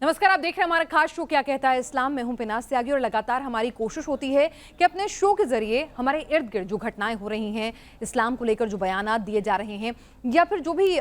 नमस्कार, आप देख रहे हैं हमारा खास शो क्या कहता है इस्लाम। मैं हूं पिनाज त्यागी और लगातार हमारी कोशिश होती है कि अपने शो के जरिए हमारे इर्द गिर्द जो घटनाएं हो रही हैं, इस्लाम को लेकर जो बयानात दिए जा रहे हैं या फिर जो भी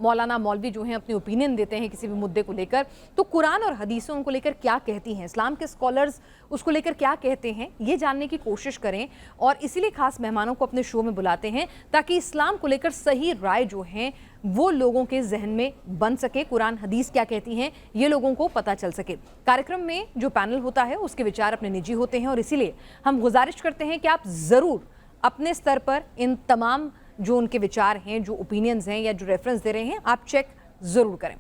मौलाना मौलवी जो हैं अपनी ओपिनियन देते हैं किसी भी मुद्दे को लेकर, तो कुरान और हदीसें उनको लेकर क्या कहती हैं, इस्लाम के स्कॉलर्स उसको लेकर क्या कहते हैं, ये जानने की कोशिश करें। और इसीलिए खास मेहमानों को अपने शो में बुलाते हैं ताकि इस्लाम को लेकर सही राय जो है वो लोगों के जहन में बन सके। कुरान हदीस क्या कहती हैं ये लोगों को पता चल सके। कार्यक्रम में जो पैनल होता है उसके विचार अपने निजी होते हैं और इसीलिए हम गुजारिश करते हैं कि आप ज़रूर अपने स्तर पर इन तमाम जो उनके विचार हैं, जो ओपिनियंस हैं या जो रेफरेंस दे रहे हैं, आप चेक ज़रूर करें।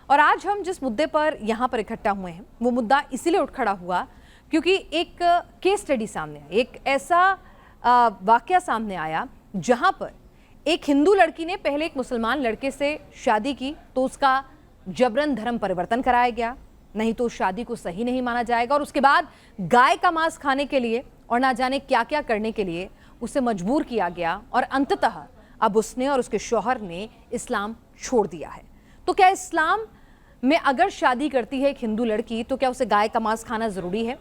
और आज हम जिस मुद्दे पर यहाँ पर इकट्ठा हुए हैं वो मुद्दा इसीलिए उठ खड़ा हुआ क्योंकि एक केस स्टडी सामने आया, एक ऐसा वाकया सामने आया जहाँ पर एक हिंदू लड़की ने पहले एक मुसलमान लड़के से शादी की तो उसका जबरन धर्म परिवर्तन कराया गया, नहीं तो शादी को सही नहीं माना जाएगा। और उसके बाद गाय का मांस खाने के लिए और ना जाने क्या क्या करने के लिए उसे मजबूर किया गया और अंततः अब उसने और उसके शौहर ने इस्लाम छोड़ दिया है। तो क्या इस्लाम में अगर शादी करती है एक हिंदू लड़की तो क्या उसे गाय का मांस खाना ज़रूरी है?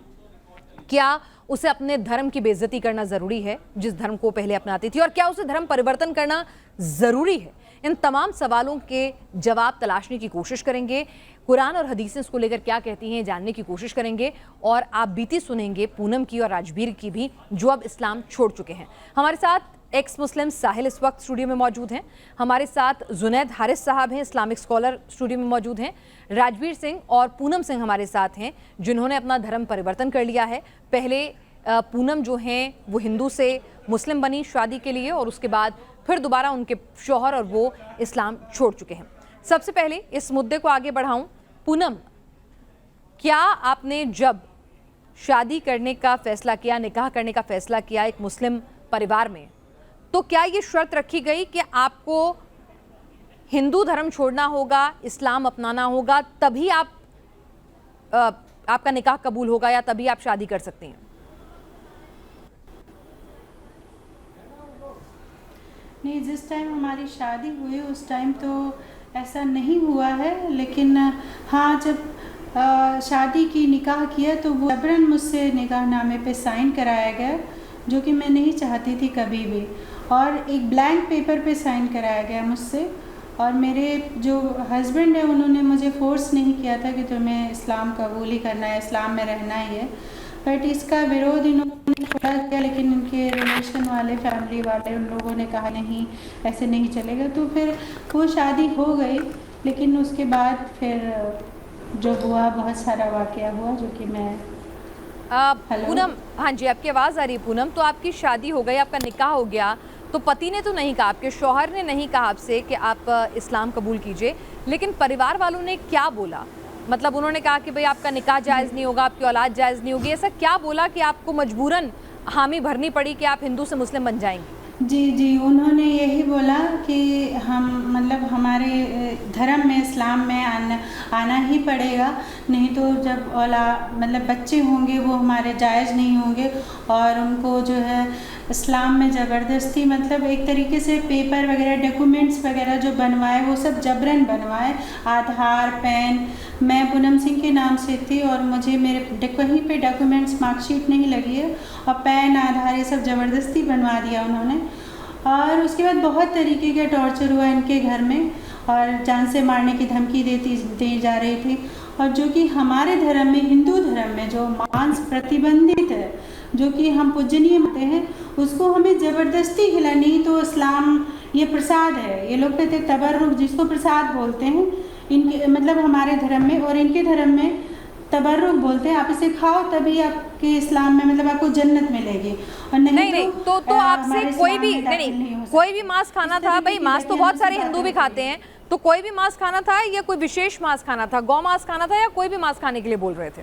क्या उसे अपने धर्म की बेइज्जती करना ज़रूरी है जिस धर्म को पहले अपनाती थी? और क्या उसे धर्म परिवर्तन करना ज़रूरी है? इन तमाम सवालों के जवाब तलाशने की कोशिश करेंगे। कुरान और हदीसें इसको लेकर क्या कहती हैं जानने की कोशिश करेंगे। और आप बीती सुनेंगे पूनम की और राजवीर की भी, जो अब इस्लाम छोड़ चुके हैं। हमारे साथ एक्स मुस्लिम साहिल इस वक्त स्टूडियो में मौजूद हैं। हमारे साथ जुनैद हारिस साहब हैं, इस्लामिक स्कॉलर स्टूडियो में मौजूद हैं। राजवीर सिंह और पूनम सिंह हमारे साथ हैं जिन्होंने अपना धर्म परिवर्तन कर लिया है। पहले पूनम जो हैं वो हिंदू से मुस्लिम बनी शादी के लिए और उसके बाद फिर दोबारा उनके शौहर और वो इस्लाम छोड़ चुके हैं। सबसे पहले इस मुद्दे को आगे बढ़ाऊं। पूनम, क्या आपने जब शादी करने का फैसला किया, निकाह करने का फैसला किया एक मुस्लिम परिवार में, तो क्या ये शर्त रखी गई कि आपको हिंदू धर्म छोड़ना होगा, इस्लाम अपनाना होगा, तभी आपका निकाह कबूल होगा या तभी आप शादी कर सकती हैं? नहीं, जिस टाइम हमारी शादी हुई उस टाइम तो ऐसा नहीं हुआ है, लेकिन हाँ, जब शादी की निकाह किया तो वो जबरन मुझसे निकाहनामे पे साइन कराया गया, जो कि मैं नहीं चाहती थी कभी भी। और एक ब्लैंक पेपर पे साइन कराया गया मुझसे। और मेरे जो हस्बैंड है उन्होंने मुझे फोर्स नहीं किया था कि तुम्हें इस्लाम कबूल ही करना है, इस्लाम में रहना ही है। बट इसका विरोध इन्होंने थोड़ा किया, लेकिन इनके रिलेशन वाले, फैमिली वाले, उन लोगों ने कहा नहीं, ऐसे नहीं चलेगा। तो फिर वो शादी हो गई, लेकिन उसके बाद फिर जो हुआ, बहुत सारा वाकया हुआ जो कि मैं पूनम, हाँ जी, आपकी आवाज़ आ रही है पूनम। तो आपकी शादी हो गई, आपका निकाह हो गया, तो पति ने तो नहीं कहा, आपके शौहर ने नहीं कहा आपसे कि आप इस्लाम कबूल कीजिए, लेकिन परिवार वालों ने क्या बोला? मतलब उन्होंने कहा कि भाई आपका निकाह जायज़ नहीं होगा, आपकी औलाद जायज़ नहीं होगी, ऐसा क्या बोला कि आपको मजबूरन हामी भरनी पड़ी कि आप हिंदू से मुस्लिम बन जाएंगी? जी, उन्होंने यही बोला कि हम मतलब हमारे धर्म में, इस्लाम में आना ही पड़ेगा, नहीं तो जब मतलब बच्चे होंगे वो हमारे जायज़ नहीं होंगे। और उनको जो है इस्लाम में ज़बरदस्ती, मतलब एक तरीके से पेपर वगैरह, डॉक्यूमेंट्स वगैरह जो बनवाए वो सब जबरन बनवाए। आधार, पैन, मैं पूनम सिंह के नाम से थी और मुझे मेरे कहीं पे डॉक्यूमेंट्स, मार्कशीट नहीं लगी है, और पैन, आधार ये सब ज़बरदस्ती बनवा दिया उन्होंने। और उसके बाद बहुत तरीके का टॉर्चर हुआ इनके घर में और जान से मारने की धमकी दी जा रही थी। और जो कि हमारे धर्म में, हिंदू धर्म में जो मांस प्रतिबंधित है, जो कि हम पूजनीय मानते हैं, उसको हमें ज़बरदस्ती खिलानी। तो इस्लाम ये प्रसाद है, ये लोग कहते हैं तबर्रुक, जिसको प्रसाद बोलते हैं इनके, मतलब हमारे धर्म में, और इनके धर्म में तबर्रुक बोलते हैं। आप इसे खाओ तभी आपके इस्लाम में, मतलब आपको जन्नत मिलेगी, और नहीं तो आपसे कोई भी नहीं, कोई भी मांस खाना था? भाई मांस तो बहुत सारे हिंदू भी खाते हैं, तो कोई भी मांस खाना था या कोई विशेष मांस खाना था? गौ मांस खाना था या कोई भी मांस खाने के लिए बोल रहे थे?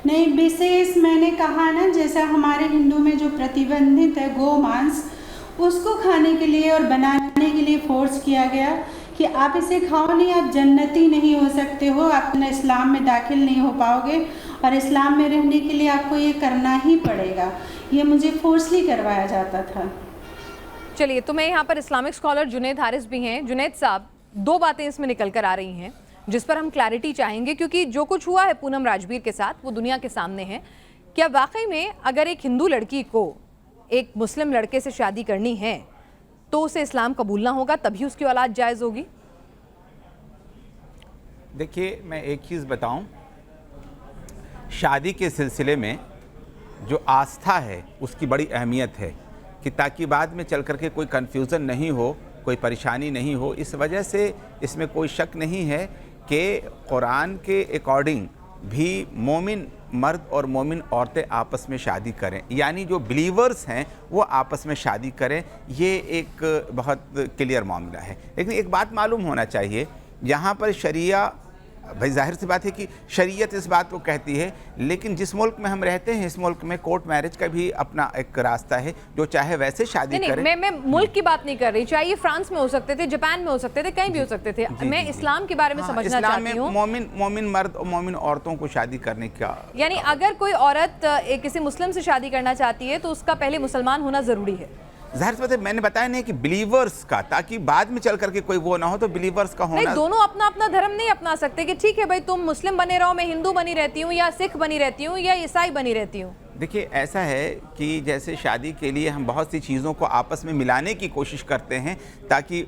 नहीं, विशेष मैंने कहा ना, जैसा हमारे हिंदू में जो प्रतिबंधित है गौ मांस, उसको खाने के लिए और बनाने के लिए फोर्स किया गया कि आप इसे खाओ नहीं, आप जन्नती नहीं हो सकते हो, आप इस्लाम में दाखिल नहीं हो पाओगे, और इस्लाम में रहने के लिए आपको ये करना ही पड़ेगा। ये मुझे फोर्सली करवाया जाता था। चलिए, तो मैं यहाँ पर इस्लामिक स्कॉलर जुनैद हारिस भी हैं। जुनैद साहब, दो बातें इसमें निकल कर आ रही हैं। जिस पर हम क्लैरिटी चाहेंगे, क्योंकि जो कुछ हुआ है पूनम राजवीर के साथ वो दुनिया के सामने है। क्या वाकई में अगर एक हिंदू लड़की को एक मुस्लिम लड़के से शादी करनी है तो उसे इस्लाम कबूलना होगा, तभी उसकी औलाद जायज़ होगी? देखिए, मैं एक चीज़ बताऊं, शादी के सिलसिले में जो आस्था है उसकी बड़ी अहमियत है कि ताकि बाद में चल करके कोई कन्फ्यूज़न नहीं हो, कोई परेशानी नहीं हो। इस वजह से इसमें कोई शक नहीं है कि कुरान के अकॉर्डिंग भी मोमिन मर्द और मोमिन औरतें आपस में शादी करें, यानी जो बिलीवर्स हैं वो आपस में शादी करें। ये एक बहुत क्लियर मामला है। लेकिन एक बात मालूम होना चाहिए, यहाँ पर शरिया, भाई जाहिर सी बात है कि शरीयत इस बात को कहती है, लेकिन जिस मुल्क में हम रहते हैं इस मुल्क में कोर्ट मैरिज का भी अपना एक रास्ता है, जो चाहे वैसे शादी करे। मैं मुल्क की बात नहीं कर रही, चाहे ये फ्रांस में हो सकते थे, जापान में हो सकते थे, कहीं भी हो सकते थे। मैं इस्लाम के बारे में समझना चाहती हूँ। मोमिन मर्द और मोमिन औरतों को शादी करने का, यानी अगर कोई औरत किसी मुस्लिम से शादी करना चाहती है तो उसका पहले मुसलमान होना जरूरी है। जाहिर सी बात है, मैंने बताया नहीं कि बिलीवर्स का, ताकि बाद में चल करके कोई वो ना हो, तो बिलीवर्स का होना। नहीं, दोनों अपना अपना धर्म नहीं अपना सकते कि ठीक है भाई तुम मुस्लिम बने रहो, मैं हिंदू बनी रहती हूँ या सिख बनी रहती हूँ या ईसाई बनी रहती हूँ। देखिए, ऐसा है कि जैसे शादी के लिए हम बहुत सी चीज़ों को आपस में मिलाने की कोशिश करते हैं ताकि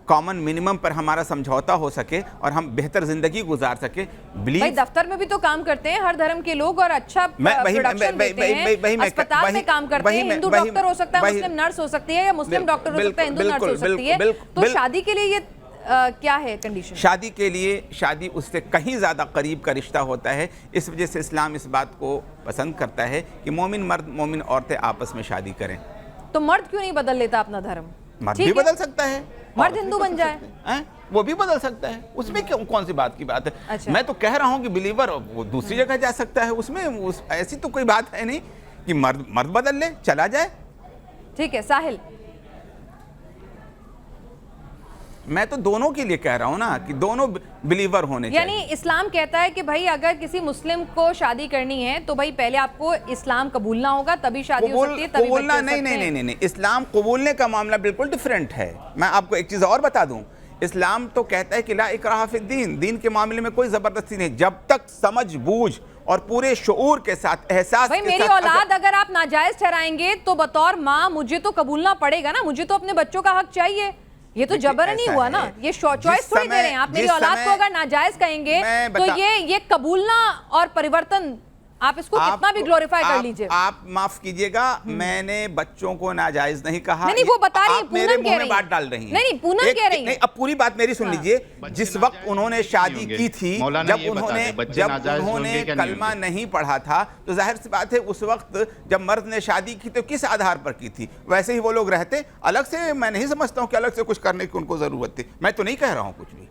कॉमन मिनिमम पर हमारा समझौता हो सके और हम बेहतर जिंदगी गुजार सके। भाई दफ्तर में भी तो काम करते हैं हर धर्म के लोग और अच्छा प्रोडक्शन देते हैं, अस्पताल में काम करते हैं, हिंदू डॉक्टर हो सकता है, मुस्लिम नर्स हो सकती है, या मुस्लिम डॉक्टर हो सकता है, हिंदू नर्स हो सकती है। तो शादी के लिए ये क्या है कंडीशन? शादी के लिए, शादी उससे कहीं ज़्यादा करीब का रिश्ता होता है। इस वजह से इस्लाम इस बात को पसंद करता है कि मोमिन मर्द मोमिन औरतें आपस में शादी करें। तो मर्द क्यों नहीं बदल लेता अपना धर्म? मर्द भी बदल सकता है, मर्द हिंदू बन जाए, वो भी बदल सकता है, उसमें क्यों, कौन सी बात की बात है? अच्छा। मैं तो कह रहा हूँ कि बिलीवर वो दूसरी जगह जा सकता है, उसमें ऐसी तो कोई बात है नहीं कि मर्द बदल ले, चला जाए। ठीक है साहिल, मैं तो दोनों के लिए कह रहा हूँ ना कि दोनों बिलीवर होने चाहिए। यानी इस्लाम कहता है कि भाई अगर किसी मुस्लिम को शादी करनी है तो भाई पहले आपको इस्लाम कबूलना होगा, तभी शादी हो सकती है, तभी कबूलना बच्चे हो सकते हैं। नहीं, इस्लाम कबूलने का मामला बिल्कुल डिफरेंट है। मैं आपको एक चीज़ और बता दूं, इस्लाम तो कहता है कि ला इकराह फिद्दीन, दीन के मामले में कोई ज़बरदस्ती नहीं, जब तक समझ बूझ और पूरे शऊर के साथ, एहसास भाई के मेरी साथ औलाद अगर आप नाजायज ठहराएंगे तो बतौर माँ मुझे तो कबूलना पड़ेगा ना, मुझे तो अपने बच्चों का हक चाहिए। ये तो जबर नहीं हुआ ना, ये चॉइस थोड़ी दे रहे हैं आप। मेरी औलाद को अगर नाजायज कहेंगे तो ये कबूलना और परिवर्तन, आप इसको कितना भी ग्लोरीफाई कर लीजिए। आप माफ कीजिएगा, मैंने बच्चों को नाजायज नहीं कहा। नहीं, वो बता रही है, मेरे मुंह में बात डाल रही हैं। नहीं, पूनम कह रही है। अब पूरी बात मेरी सुन लीजिए। जिस वक्त उन्होंने शादी की थी, जब उन्होंने कलमा नहीं पढ़ा था, तो जाहिर सी बात है उस वक्त जब मर्द ने शादी की तो किस आधार पर की थी? वैसे ही वो लोग रहते अलग से। मैं नहीं समझता हूँ कि अलग से कुछ करने की उनको जरूरत थी। मैं तो नहीं कह रहा हूँ कुछ भी।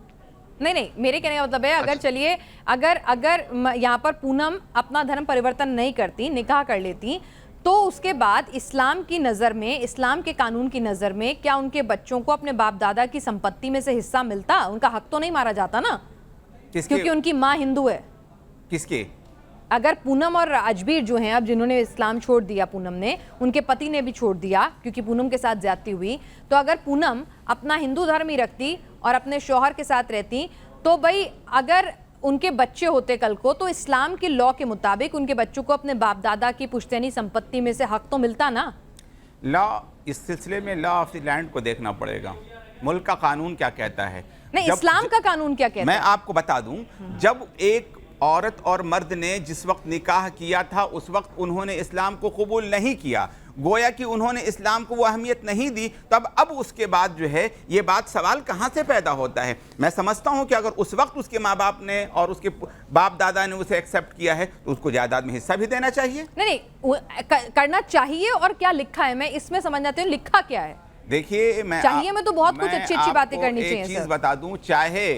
नहीं, मेरे कहने का मतलब है अगर चलिए अगर यहाँ पर पूनम अपना धर्म परिवर्तन नहीं करती, निकाह कर लेती, तो उसके बाद इस्लाम की नज़र में, इस्लाम के कानून की नज़र में क्या उनके बच्चों को अपने बाप दादा की संपत्ति में से हिस्सा मिलता? उनका हक तो नहीं मारा जाता ना, क्योंकि उनकी माँ हिंदू है। किसके? अगर पूनम और राजवीर जो हैं, अब जिन्होंने इस्लाम छोड़ दिया, पूनम ने, उनके पति ने भी छोड़ दिया क्योंकि पूनम के साथ ज्यादती हुई, तो अगर पूनम अपना हिंदू धर्म ही रखती और अपने शौहर के साथ रहती, तो भाई अगर उनके बच्चे होते कल को, तो इस्लाम के लॉ के मुताबिक उनके बच्चों को अपने बाप दादा की पुश्तैनी संपत्ति में से हक तो मिलता ना। लॉ, इस सिलसिले में लॉ ऑफ द लैंड को देखना पड़ेगा, मुल्क का कानून क्या कहता है। नहीं, इस्लाम का कानून क्या कहता है? मैं आपको बता दूं, जब एक औरत और मर्द ने जिस वक्त निकाह किया था उस वक्त उन्होंने इस्लाम को कबूल नहीं किया, गोया कि उन्होंने इस्लाम को वो अहमियत नहीं दी, तब अब उसके बाद जो है ये बात, सवाल कहाँ से पैदा होता है? मैं समझता हूँ कि अगर उस वक्त उसके माँ बाप ने और उसके बाप दादा ने उसे एक्सेप्ट किया है तो उसको जायदाद में हिस्सा भी देना चाहिए। नहीं, करना चाहिए। और क्या लिखा है मैं इसमें समझ जाती हूँ, लिखा क्या है? देखिए, मैं चाहिए में तो बहुत कुछ अच्छी अच्छी बातें करनी चाहिए। एक चीज बता दूं, चाहे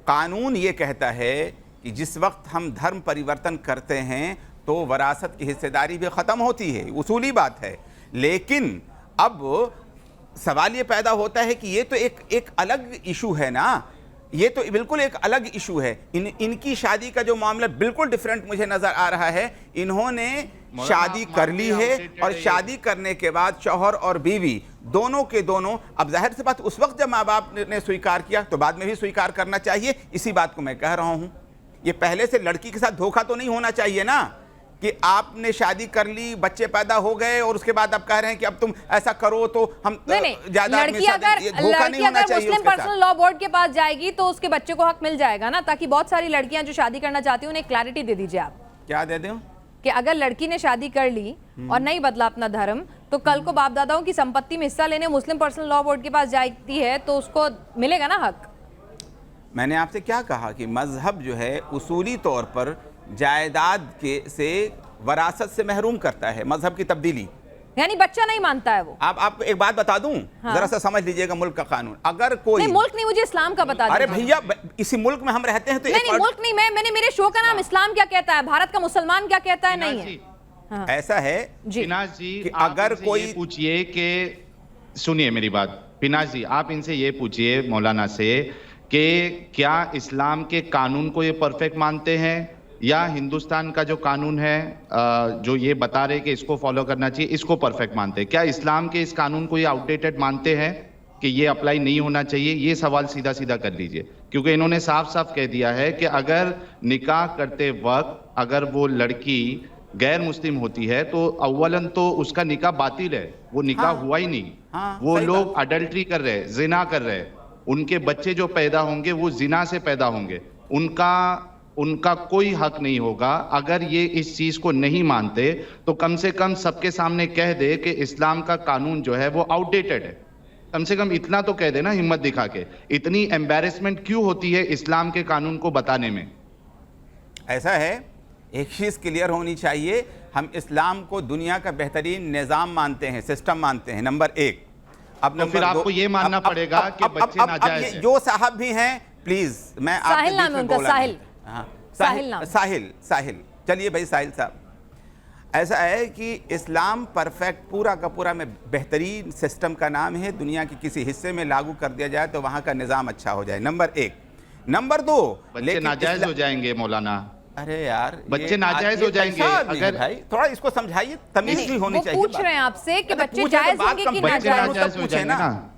कानून ये कहता है कि जिस वक्त हम धर्म परिवर्तन करते हैं तो वरासत की हिस्सेदारी भी ख़त्म होती है, उसूली बात है, लेकिन अब सवाल ये पैदा होता है कि ये तो एक अलग इशू है ना, ये तो बिल्कुल एक अलग इशू है। इनकी शादी का जो मामला बिल्कुल डिफरेंट मुझे नज़र आ रहा है। इन्होंने शादी कर ली है और शादी करने के बाद शौहर और बीवी दोनों के दोनों। अब जाहिर सी बात, उस वक्त जब माँ बाप ने स्वीकार किया तो बाद में भी स्वीकार करना चाहिए। इसी बात को मैं कह रहा हूं, ये पहले से लड़की के साथ धोखा तो नहीं होना चाहिए ना, कि आपने शादी कर ली, बच्चे पैदा हो गए और उसके बाद आप कह रहे हैं कि अब तुम ऐसा करो तो हम ज्यादा। लड़की अगर मुस्लिम पर्सनल लॉ बोर्ड के पास जाएगी तो उसके बच्चे को हक मिल जाएगा ना, ताकि बहुत सारी लड़कियां जो शादी करना चाहती हैं उन्हें क्लैरिटी दे दीजिए आप। क्या दे दूं? कि अगर लड़की ने शादी कर ली और नहीं बदला अपना धर्म, तो कल को बाप दादाओं की संपत्ति में हिस्सा लेने मुस्लिम पर्सनल लॉ बोर्ड के पास जाती है तो उसको मिलेगा ना हक। मैंने आपसे क्या कहा कि मजहब जो है उसूली तौर पर जायदाद के से वरासत से महरूम करता है, मजहब की तब्दीली, यानी बच्चा नहीं मानता है वो। आपको एक बात बता दूं, हाँ। जरा सा समझ लीजिएगा मुल्क का कानून। अगर कोई नहीं, मुल्क नहीं, मुझे इस्लाम का बता अरे दीजिए। भैया, इसी मुल्क में हम रहते हैं तो नहीं, मुल्क नहीं, मैंने मेरे शो का नाम इस्लाम क्या कहता है, भारत का मुसलमान क्या कहता है, नहीं है। हाँ। ऐसा है जी पिनाश जी, कि आप अगर इनसे कोई ये पूछिए कि, सुनिए मेरी बात, पिनाश जी आप इनसे ये पूछिए मौलाना से कि क्या इस्लाम के कानून को ये परफेक्ट मानते हैं या हिंदुस्तान का जो कानून है जो ये बता रहे कि इसको फॉलो करना चाहिए, इसको परफेक्ट मानते हैं? क्या इस्लाम के इस कानून को ये आउटडेटेड मानते हैं कि ये अप्लाई नहीं होना चाहिए? ये सवाल सीधा सीधा कर लीजिए, क्योंकि इन्होंने साफ साफ कह दिया है कि अगर निकाह करते वक्त अगर वो लड़की गैर मुस्लिम होती है तो अव्वलन तो उसका निकाह बातिल है, वो निकाह हुआ ही नहीं। वो लोग अडल्ट्री कर रहे हैं, जिना कर रहे हैं, उनके बच्चे जो पैदा होंगे वो जिना से पैदा होंगे, उनका कोई हक नहीं होगा। अगर ये इस चीज को नहीं मानते तो कम से कम सबके सामने कह दे कि इस्लाम का कानून जो है वो आउटडेटेड है, कम से कम इतना तो कह देना हिम्मत दिखा के। इतनी एम्बैरेसमेंट क्यों होती है इस्लाम के कानून को बताने में? ऐसा है, एक चीज़ क्लियर होनी चाहिए, हम इस्लाम को दुनिया का बेहतरीन निज़ाम मानते हैं, सिस्टम मानते हैं, नंबर एक। अब तो फिर आपको ये मानना पड़ेगा कि बच्चे नाजायज हैं। जो साहब भी हैं, प्लीज मैं साहिल नाम है उनका, साहिल। हाँ, साहिल नाम। साहिल, चलिए भाई साहिल साहब, ऐसा है कि इस्लाम परफेक्ट पूरा का पूरा में बेहतरीन सिस्टम का नाम है, दुनिया के किसी हिस्से में लागू कर दिया जाए तो वहाँ का निज़ाम अच्छा हो जाए, नंबर एक। नंबर दो, बच्चे नाजायज हो जाएंगे मौलाना। अरे यार, बच्चे नाजायज हो जाएंगे अगर भाई थोड़ा इसको समझाइए, तमीज भी होनी चाहिए। पूछ रहे हैं आपसे कि बच्चे जायज होंगे कि नाजायज हो जाएंगे ना?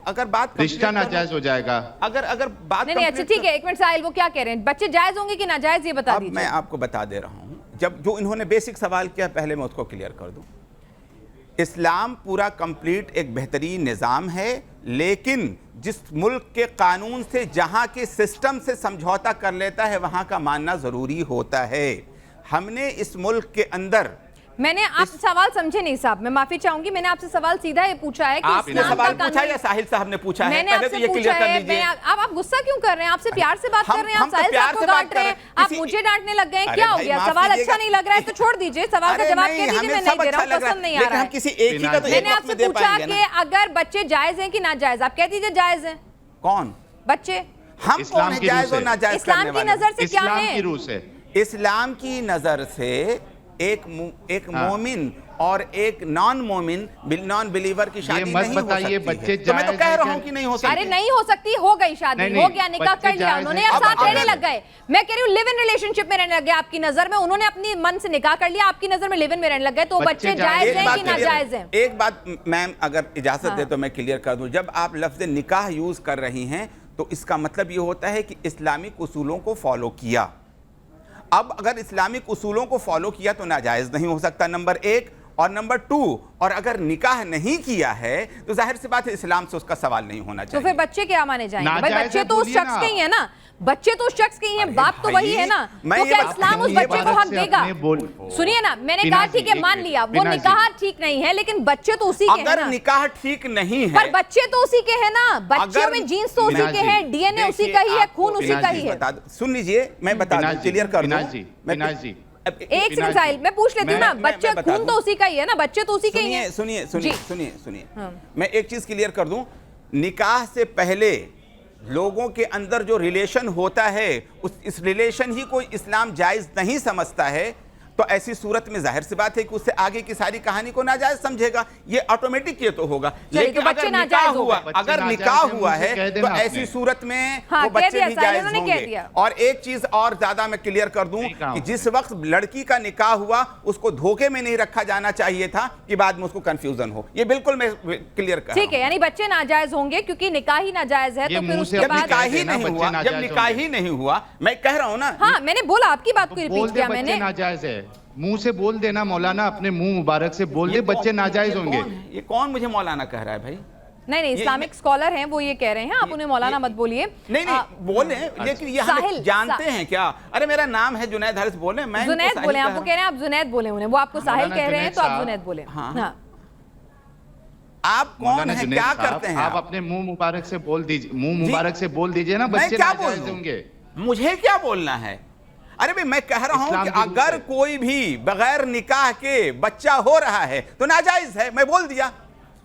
अगर बात रिश्ता नाजायज हो जाएगा। अगर बात नहीं, अच्छा ठीक है, एक मिनट साहिल, वो क्या कह रहे हैं, बच्चे जायज होंगे कि नाजायज, ये बता दीजिए। मैं आपको बता दे रहा हूं, जब जो इन्होंने बेसिक सवाल किया पहले मैं उसको क्लियर कर दूं। इस्लाम पूरा कंप्लीट एक बेहतरीन निज़ाम है, लेकिन जिस मुल्क के कानून से, जहां के सिस्टम से समझौता कर लेता है वहां का मानना जरूरी होता है। हमने इस मुल्क के अंदर, मैंने आप सवाल समझे नहीं साहब, मैं माफी चाहूंगी, मैंने आपसे सवाल सीधा ये पूछा है कि आपने सवाल पूछा या साहिल साहब ने पूछा है? मैंने पहले आपसे तो ये पूछा क्लियर कर है। लीजिए। आप गुस्सा क्यों कर रहे हैं? आपसे प्यार से बात कर रहे हैं, आप साहिल साहब को डांट रहे हैं, आप मुझे डांटने लग गए, क्या हो गया? सवाल अच्छा नहीं लग रहा है तो छोड़ दीजिए, सवाल का जवाब कह दीजिए मैं नहीं दे रहा हूँ, पसंद नहीं आ रहा है। किसी एक ही का तो मैंने आपसे पूछा कि अगर बच्चे जायज हैं कि नाजायज, आप कह दीजिए जायज हैं। कौन बच्चे? हम कौन है जायज और नाजायज इस्लाम करने की वाले? नजर से क्या इस्लाम है? की रूह से, इस्लाम की नजर से एक मोमिन और एक नॉन मोमिन, नॉन बिलीवर की शादी नहीं हो सकती बच्चे है। तो मैं तो कह रहा हूं कि नहीं हो सकती। अरे नहीं हो सकती, हो गई शादी, हो गया, निकाह कर लिया उन्होंने, साथ रहने लग गए। मैं कह रही हूँ लिव इन रिलेशनशिप में रहने लग गए आपकी नजर में, उन्होंने अपनी मन से निकाह कर लिया, आपकी नजर में लिव इन में रहने लग गए, तो बच्चे जायज हैं कि नाजायज हैं? एक बात मैम अगर इजाजत दे तो मैं क्लियर कर दूं, जब आप लफ्ज निकाह यूज कर रही हैं तो इसका मतलब ये होता है कि इस्लामिक उसूलों को फॉलो किया। अब अगर इस्लामिक उसूलों को फॉलो किया तो नाजायज नहीं हो सकता, नंबर एक। और नंबर टू, और अगर निकाह नहीं किया है तो जाहिर सी बात है इस्लाम से उसका सवाल नहीं होना चाहिए। तो फिर बच्चे क्या माने जाएंगे? भाई बच्चे तो उस शख्स के ही है ना, बच्चे तो उस शख्स के ही हैं, बाप तो वही है ना, तो क्या इस्लाम उस बच्चे को हक देगा? सुनिए ना, मैंने कहा ठीक है मान लिया वो निकाह ठीक नहीं है, लेकिन बच्चे तो उसी के हैं ना। अगर निकाह ठीक नहीं है पर बच्चे तो उसी के हैं ना, बच्चे में जीन्स तो उसी के हैं, डीएनए उसी का ही है, खून उसी का ही है। सुन लीजिए, मैं बता दूं, क्लियर कर दूं। एक सेकंड साहिल, मैं पूछ लेती हूँ ना, बच्चे खून तो उसी का ही है ना, बच्चे तो उसी के ही हैं। सुनिए, मैं एक चीज क्लियर कर दूं, निकाह से पहले लोगों के अंदर जो रिलेशन होता है इस रिलेशन ही को इस्लाम जायज नहीं समझता है। तो ऐसी सूरत में जाहिर सी बात है कि उससे आगे की सारी कहानी को नाजायज समझेगा, ये ऑटोमेटिक ये तो होगा। लेकिन तो बच्चे नाजायज हो गए। अगर निकाह हुआ है तो ऐसी सूरत में वो बच्चे भी जायज होंगे। और एक चीज और ज्यादा मैं क्लियर कर दूं कि जिस वक्त लड़की का निकाह हुआ उसको धोखे में नहीं रखा जाना चाहिए था कि बाद में उसको कंफ्यूजन हो, ये बिल्कुल मैं क्लियर कर। ठीक है, यानी बच्चे नाजायज होंगे क्योंकि निकाह ही नाजायज है, तो फिर उसके बाद निकाह ही नहीं हुआ, जब निकाह ही नहीं हुआ, मैं कह रहा हूं ना। हाँ, मैंने बोला, आपकी बात को रिपीट किया मैंने। नाजायज है, मुंह से बोल देना मौलाना, अपने मुंह मुबारक से बोल दे बच्चे नाजायज होंगे। ये कौन मुझे मौलाना कह रहा है भाई? नहीं, इस्लामिक स्कॉलर हैं, वो ये कह रहे हैं, आप उन्हें मौलाना मत बोलिए। नहीं बोले, लेकिन ये हम जानते हैं क्या? अरे मेरा नाम है जुनैद हारिस, बोले मैं जुनैद बोले, आप वो कह रहे हैं आप जुनैद बोले उन्हें, वो आपको साहिल कह रहे हैं तो आप जुनैद बोले। हाँ, आप कौन है, क्या करते हैं? आप अपने मुंह मुबारक से बोल दीजिए, मुंह मुबारक से बोल दीजिए ना, बच्चे नाजायज होंगे। मुझे क्या बोलना है? अरे भाई मैं कह रहा हूं कि अगर कोई भी बगैर निकाह के बच्चा हो रहा है तो नाजायज है, मैं बोल दिया,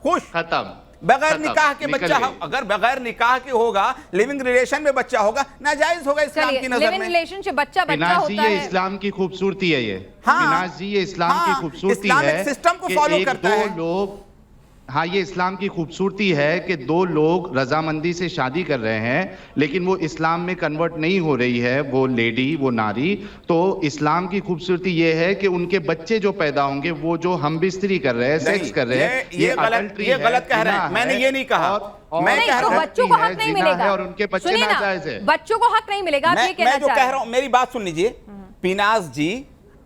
खुश, खत्म। बगैर निकाह के बच्चा, अगर बगैर निकाह के होगा, लिविंग रिलेशन में बच्चा होगा, नाजायज होगा इस्लाम की नजर में। लिविंग रिलेशनशिप बच्चा होता है, ये इस्लाम की खूबसूरती है। ये हाँ, जी ये इस्लाम की खूबसूरती है, सिस्टम को फॉलो करता है। लोग, हाँ ये इस्लाम की खूबसूरती है कि दो लोग रजामंदी से शादी कर रहे हैं, लेकिन वो इस्लाम में कन्वर्ट नहीं हो रही है, वो लेडी, वो नारी। तो इस्लाम की खूबसूरती ये है कि उनके बच्चे जो पैदा होंगे वो जो हम बिस्तरी कर रहे हैं, सेक्स कर रहे हैं, ये गलत कह रहे हैं। मैंने ये नहीं कहा, मैं कह रहा हूं बच्चों को हक नहीं मिलेगा और उनके बच्चे नाजायज है, बच्चों को हक नहीं मिलेगा। मैं जो कह रहा हूं, मेरी बात सुन लीजिए पिनाज जी,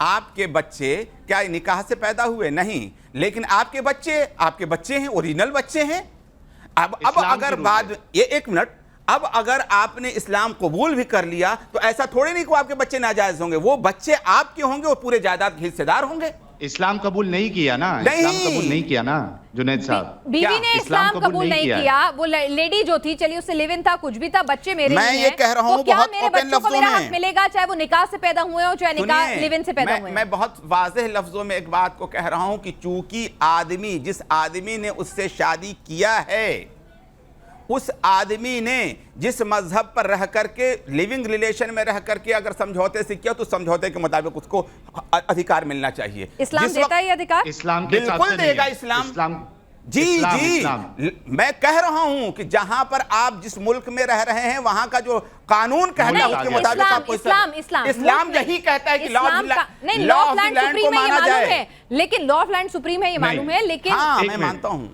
आपके बच्चे क्या निकाह से पैदा हुए? नहीं, लेकिन आपके बच्चे हैं, ओरिजिनल बच्चे हैं। अब अगर बाद ये एक मिनट, अब अगर आपने इस्लाम कबूल भी कर लिया तो ऐसा थोड़ी नहीं कि आपके बच्चे नाजायज होंगे, वो बच्चे आपके होंगे और पूरे जायदाद के हिस्सेदार होंगे। इस्लाम कबूल नहीं किया ना, इस्लाम कबूल नहीं किया ना जुनैद साहब। बीवी ने इस्लाम कबूल नहीं किया, वो लेडी जो थी, चलिए उससे लिव इन था, कुछ भी था, बच्चे मेरे मैं ये कह रहा हूं, तो क्या बहुत मेरे ओपन बच्चों को मेरा लफ्जों हक मिलेगा, चाहे वो निकाह से पैदा हुए हो, चाहे निकाह लिव इन से पैदा हुए? मैं बहुत वाज़ेह लफ्जों में एक बात को कह रहा हूं कि चूंकि आदमी, जिस आदमी ने उससे शादी किया है, उस आदमी ने जिस मजहब पर रह करके, लिविंग रिलेशन में रह करके अगर समझौते से किया तो समझौते के मुताबिक उसको अधिकार मिलना चाहिए। इस्लाम देता है अधिकार, इस्लाम के बिल्कुल देगा इस्लाम। जी मैं कह रहा हूं कि जहां पर आप जिस मुल्क में रह रहे हैं वहां का जो कानून कहता है उसके मुताबिक आपको इस्लाम यही कहता है कि लॉ ऑफ लैंड सुप्रीम को माना जाए। लेकिन लॉ ऑफ लैंड सुप्रीम है ये मालूम है, लेकिन मैं मानता हूं।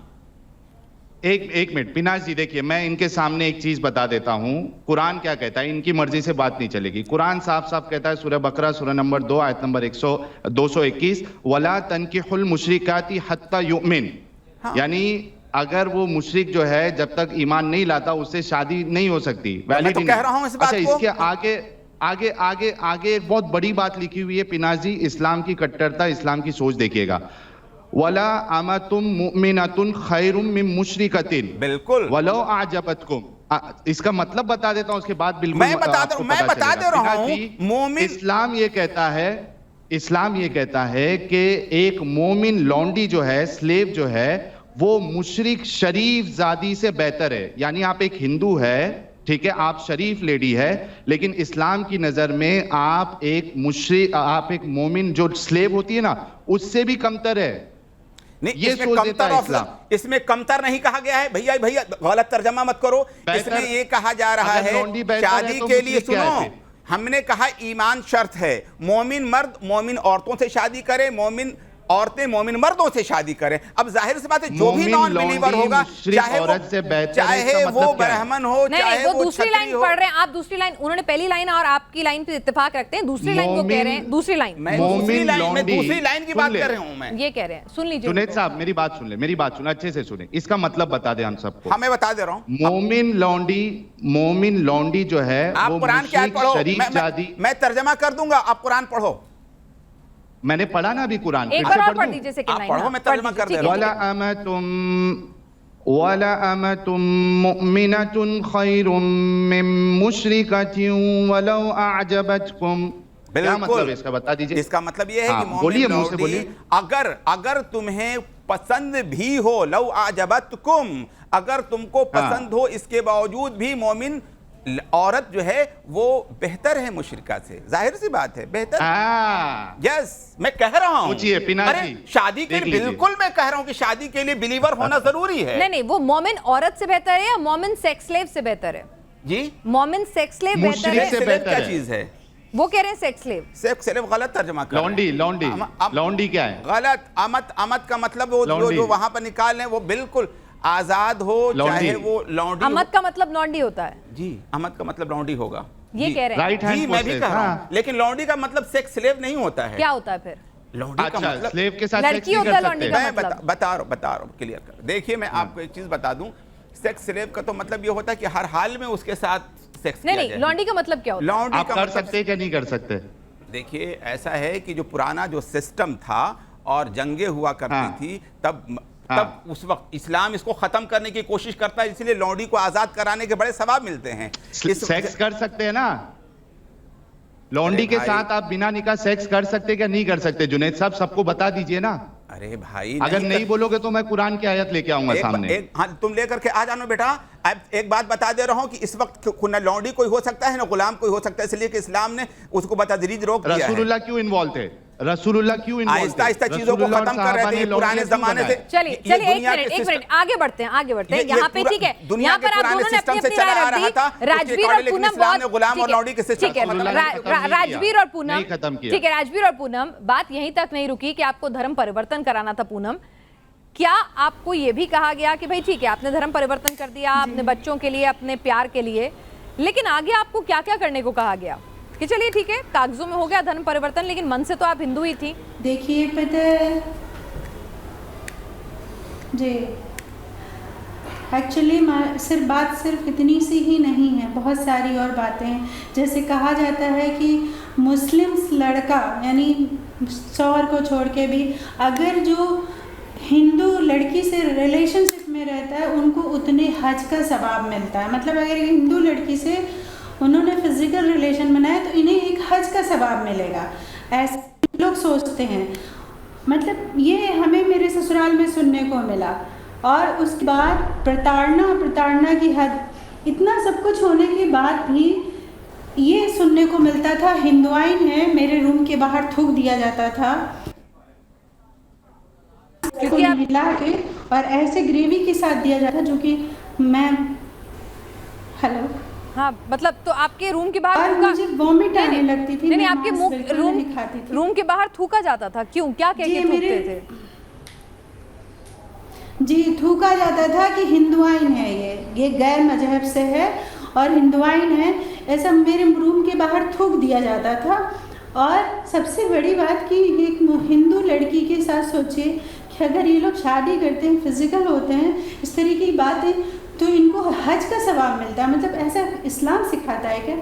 एक मिनट पिनाज जी, देखिए मैं इनके सामने एक चीज बता देता हूं, कुरान क्या कहता है, इनकी मर्जी से बात नहीं चलेगी। कुरान साफ साफ कहता है, सूरह बकरा सूरह नंबर 2 आयत नंबर 221, वला तनकिहुल मुशरिकाती हत्ता युमिन, यानी अगर वो मुशरिक जो है जब तक ईमान नहीं लाता उससे शादी नहीं हो सकती। मैं तो कह रहा हूं इस बात को। इसके आगे एक बहुत बड़ी बात लिखी हुई है पिनाज जी, इस्लाम की कट्टरता, इस्लाम की सोच देखिएगा। वला अमतुम मुमिनतुन खैरुम मिन मुशरिकतिन, बिल्कुल, वलो आजबतकुम। इसका मतलब बता देता हूं, उसके बाद बिल्कुल मैं बता दे रहा हूं। मोमिन, इस्लाम ये कहता है कि एक मोमिन लौंडी जो है, स्लेव जो है, वो मुशरिक शरीफ जादी से बेहतर है। यानी आप एक हिंदू है, ठीक है, आप शरीफ लेडी है, लेकिन इस्लाम की नजर में आप एक मुशरिक, आप एक मोमिन जो स्लेव होती है ना, उससे भी कमतर है। नहीं, इसमें कमतर नहीं कहा गया है भैया, गलत तर्जमा मत करो। इसमें ये कहा जा रहा है शादी के लिए, सुनो, हमने कहा ईमान शर्त है, मोमिन मर्द मोमिन औरतों से शादी करे, मोमिन औरतें मोमिन मर्दों से शादी करें। अब जाहिर सी बात है जो भी नॉन बिलीवर होगा, चाहे वो ब्राह्मण हो, चाहे वो दूसरी लाइन पढ़ रहे हैं, आप दूसरी लाइन, उन्होंने पहली लाइन और आपकी लाइन पे इत्तेफाक रखते हैं, दूसरी लाइन को कह रहे हैं, दूसरी लाइन, मैं दूसरी लाइन की बात कर रहा हूं, मैं ये कह रहे हैं। सुन लीजिए जुनैद साहब, मेरी बात सुन ले, मेरी बात सुन अच्छे से सुने, इसका मतलब बता दे हम सबको। हाँ मैं बता दे रहा हूँ। मोमिन लौंडी जो है, आप कुरान क्या पढ़ो, मैं तर्जमा कर दूंगा, आप कुरान पढ़ो। मैंने पढ़ा ना अभी कुरान, एक बार और पढ़ दीजिए सेकंड लाइन। पढ़ो, मैं तर्जुमा कर दे रहा हूं। वला अमतुम मुमिनतुन खैरुम मिन मुशरिकतिन वलौ अअजबतकुम। क्या मतलब है इसका बता दीजिए। इसका मतलब ये है कि मोमिन लौंडी अगर तुम्हें पसंद भी हो, लौ आजबतकुम, अगर तुमको पसंद हो, इसके बावजूद भी मोमिन औरत जो है वो बेहतर है मुशरिका से, जाहिर सी बात है, बेहतर। यस, मैं कह रहा हूँ। पूछिए पिनाज जी, शादी के लिए बिल्कुल मैं कह रहा हूँ कि शादी के लिए बिलीवर होना जरूरी है। नहीं, वो मोमिन औरत से बेहतर है या मोमिन सेक्स स्लेव से बेहतर है? जी, मोमिन सेक्स स्लेव बेहतर है? से बेहतर क्या चीज है? वो कह रहे हैं सेक्स स्लेव। सेक्स स्लेव गलत तर्जमा कर। लौंडी, लौंडी, लौंडी क्या है? गलत। अमत का मतलब वो जो वहां पर निकाल लें वो बिल्कुल आजाद हो, चाहे वो लौंडी। अमत का मतलब लौंडी होता है जी, अमत का मतलब लौंडी होगा, ये कह रहे हैं। राइट हैंड, मैं भी कह रहा हूँ, लेकिन लौंडी का मतलब सेक्स स्लेव नहीं होता है। क्या होता है फिर? लौंडी का मतलब स्लेव के साथ लड़की होता है लौंडी का मैं मतलब। बता रहा हूँ, क्लियर कर। देखिए, मैं आपको एक चीज बता दूं, सेक्स स्लेव का तो मतलब ये होता है कि हर हाल में उसके साथ सेक्स किया जाए। नहीं, लौंडी का मतलब क्या होता है? लौंडी आप का कर मतलब, सकते हैं क्या नहीं कर सकते? देखिए, ऐसा है कि जो पुराना जो सिस्टम था और जंगे हुआ करती थी, तब उस वक्त इस्लाम इसको खत्म करने की कोशिश करता है, इसलिए लौंडी को आजाद कराने के बड़े सवाब मिलते हैं। सेक्स कर सकते हैं ना लौंडी के साथ? आप बिना निकाह सेक्स कर सकते क्या नहीं कर सकते? जुनैद साहब, सबको बता दीजिए ना। अरे भाई, अगर नहीं बोलोगे तो मैं कुरान की आयत लेके आऊंगा सामने। हाँ, तुम लेकर के आ जानो बेटा। अब एक बात बता दे रहा हूँ कि इस वक्त न लौंडी कोई हो सकता है ना गुलाम कोई हो सकता है, इसलिए कि इस्लाम ने उसको बतदरीज रोक दिया है। रसूलुल्लाह क्यों इन्वॉल्व थे? रसूलुल्लाह क्यों इन्वॉल्व थे? आहिस्ता आहिस्ता चीजों को खत्म कर रहे थे पुराने जमाने से। चलिए एक मिनट आगे बढ़ते हैं यहाँ पे, ठीक है? दुनिया के पुराने सिस्टम से चला आ रहा था। राजवीर और पूनम बहुत गुलाम और लौंडी के सिस्टम, ठीक है। राजवीर और पूनम, ठीक है, राजवीर और पूनम, बात यहीं तक नहीं रुकी कि आपको धर्म परिवर्तन कराना था। पूनम, क्या आपको ये भी कहा गया कि भाई ठीक है, आपने धर्म परिवर्तन कर दिया अपने बच्चों के लिए, अपने प्यार के लिए, लेकिन आगे आपको क्या क्या करने को कहा गया? कि चलिए ठीक है, कागजों में हो गया धर्म परिवर्तन, लेकिन मन से तो आप हिंदू ही थी। देखिए, पता है जी, एक्चुअली बात सिर्फ इतनी सी ही नहीं है, बहुत सारी और बातें हैं। जैसे कहा जाता है कि मुस्लिम लड़का यानी शौहर को छोड़ के भी अगर जो हिंदू लड़की से रिलेशनशिप में रहता है उनको उतने हज का सवाब मिलता है। मतलब अगर हिंदू लड़की से उन्होंने फिजिकल रिलेशन बनाया तो इन्हें एक हज का सवाब मिलेगा, ऐसे लोग सोचते हैं। मतलब ये हमें मेरे ससुराल में सुनने को मिला। और उसके बाद प्रताड़ना की हद, इतना सब कुछ होने के बाद भी ये सुनने को मिलता था। हिंदुआइन है, मेरे रूम के बाहर थूक दिया जाता था मिला के, और ऐसे ग्रेवी के साथ दिया जाता, जो कि मैं हेलो हाँ, मतलब तो आपके रूम के बाहर मुझे वॉमिट आने लगती थी। नहीं, आपके रूम के बाहर थूका जाता था, क्यों? क्या कह के थूकते थे? जी, थूका जाता था कि हिंदुआइन है, ये गैर मजहब से है और हिंदुआइन है, ऐसा मेरे रूम के बाहर थूक दिया जाता था। और सबसे बड़ी बात कि एक हिंदू लड़की के साथ सोचिए कि अगर ये लोग शादी करते हैं, फिजिकल होते हैं, इस तरीके की बातें, तो इनको हज का सवाब मिलता है। मतलब ऐसा इस्लाम सिखाता है क्या?